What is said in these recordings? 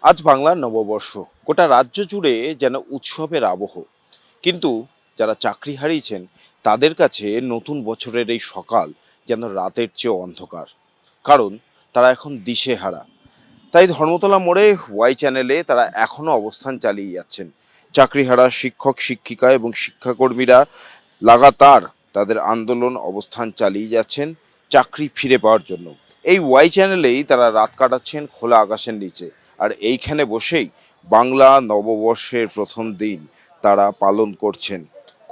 আজ বাংলার নববর্ষ, গোটা রাজ্য জুড়ে যেন উৎসবের আবহ। কিন্তু যারা চাকরি হারিয়েছেন তাদের কাছে নতুন বছরের এই সকাল যেন রাতের চেয়ে অন্ধকার। কারণ তারা এখন দিশেহারা। তাই ধর্মতলা মোড়ে ওয়াই চ্যানেলে তারা এখনো অবস্থান চালিয়ে যাচ্ছেন। চাকরিহারা শিক্ষক শিক্ষিকা এবং শিক্ষাকর্মীরা লাগাতার তাদের আন্দোলন অবস্থান চালিয়ে যাচ্ছেন চাকরি ফিরে পাওয়ার জন্য। এই ওয়াই চ্যানেলেই তারা রাত কাটাচ্ছেন খোলা আকাশের নিচে। আর এইখানে বসেই বাংলা নববর্ষের প্রথম দিন তারা পালন করছেন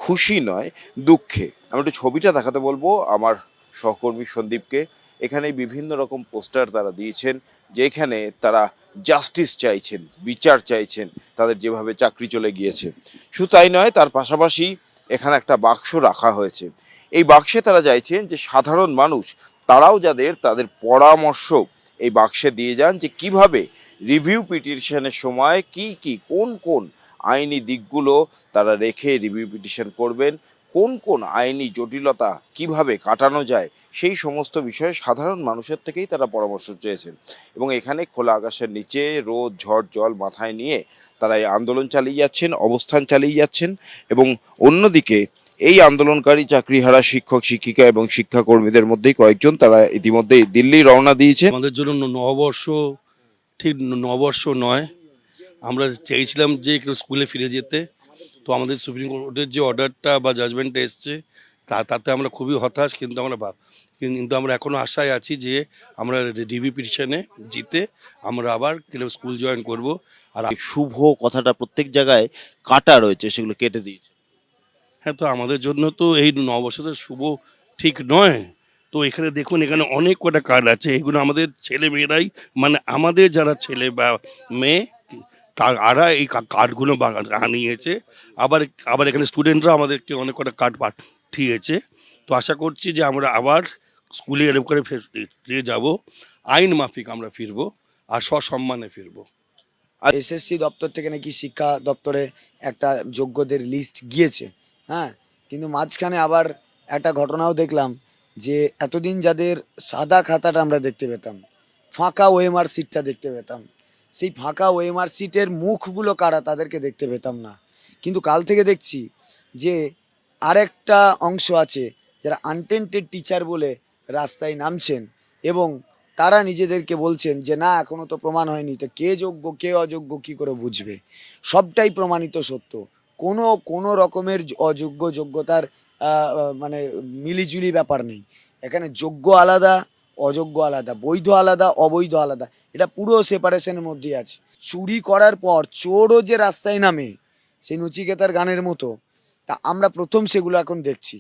খুশি নয়, দুঃখে। আমি একটু ছবিটা দেখাতে বলবো আমার সহকর্মী সন্দীপকে। এখানে বিভিন্ন রকম পোস্টার তারা দিয়েছেন, যেখানে তারা জাস্টিস চাইছেন, বিচার চাইছেন তাদের যেভাবে চাকরি চলে গিয়েছে। শুধু তাই নয়, তার পাশাপাশি এখানে একটা বাক্স রাখা হয়েছে। এই বাক্সে তারা চাইছেন যে সাধারণ মানুষ তারাও যাদের তাদের পরামর্শ এই বাক্সে দিয়ে যান, যে কিভাবে রিভিউ পিটিশনের সময় কি কি কোন কোন আইনি দিকগুলো তারা রেখে রিভিউ পিটিশন করবেন, কোন কোন আইনি জটিলতা কিভাবে কাটানো যায়, সেই সমস্ত বিষয়ে সাধারণ মানুষের থেকেই তারা পরামর্শ চেয়েছেন। এবং এখানে খোলা আকাশের নিচে রোদ ঝড় জল মাথায় নিয়ে তারা এই আন্দোলন চালিয়ে যাচ্ছেন, অবস্থান চালিয়ে যাচ্ছেন। এবং অন্যদিকে এই আন্দোলনকারী চাকরিহারা শিক্ষক শিক্ষিকা এবং শিক্ষাকর্মীদের মধ্যেই কয়েকজন তারা ইতিমধ্যেই দিল্লি রওনা দিয়েছে। আমাদের জন্য নববর্ষ ঠিক নববর্ষ নয়। আমরা চেয়েছিলাম যে একটু স্কুলে ফিরে যেতে। তো আমাদের সুপ্রিম কোর্টের যে অর্ডারটা বা জাজমেন্টটা এসছে তাতে আমরা খুবই হতাশ। কিন্তু আমরা এখনও আশায় আছি যে আমরা রিভিউ পিটিশনে জিতে আমরা আবার স্কুল জয়েন করব। আর এই শুভ কথাটা প্রত্যেক জায়গায় কাটা রয়েছে, সেগুলো কেটে দিয়েছে। হ্যাঁ, তো আমাদের জন্য তো এই নববর্ষের শুভ ঠিক নয়। তো এখানে দেখুন, এখানে অনেক কটা কার্ড আছে। এগুলো আমাদের ছেলে মেয়েরাই, মানে আমাদের যারা ছেলে বা মেয়ে তারা এই কার্ডগুলো আনিয়েছে। আবার আবার এখানে স্টুডেন্টরা আমাদেরকে অনেক কটা কার্ড পাঠিয়েছে। তো আশা করছি যে আমরা আবার স্কুলে এরকম করে ফিরে যাব, আইন মাফিক আমরা ফিরবো আর সসম্মানে ফিরবো। আর এসএসসি দপ্তর থেকে নাকি শিক্ষা দপ্তরে একটা যোগ্যদের লিস্ট গিয়েছে, হ্যাঁ, কিন্তু মাঝখানে আবার একটা ঘটনাও দেখলাম যে এতদিন যাদের সাদা খাতাটা আমরা দেখতে পেতাম, ফাঁকা ওএমআর সিটটা দেখতে পেতাম, সেই ফাঁকা ওএমআর সিটের মুখগুলো কারা তাদেরকে দেখতে পেতাম না। কিন্তু কাল থেকে দেখছি যে আরেকটা অংশ আছে যারা আনটেন্টেড টিচার বলে রাস্তায় নামছেন এবং তারা নিজেদেরকে বলছেন যে না, এখনও তো প্রমাণ হয়নি, তো কে যোগ্য কে অযোগ্য কী করে বুঝবে। সবটাই প্রমাণিত সত্য, কোনো কোনো রকমের অযোগ্য যোগ্যতার মানে মিলিজুলি ব্যাপার নেই। এখানে যোগ্য আলাদা, অযোগ্য আলাদা, বৈধ আলাদা, অবৈধ আলাদা, এটা পুরো সেপারেশনের মধ্যেই আছে। চুরি করার পর চোরও যে রাস্তায় নামে, সেই নচিকেতার গানের মতো, তা আমরা প্রথম সেগুলো এখন দেখছি।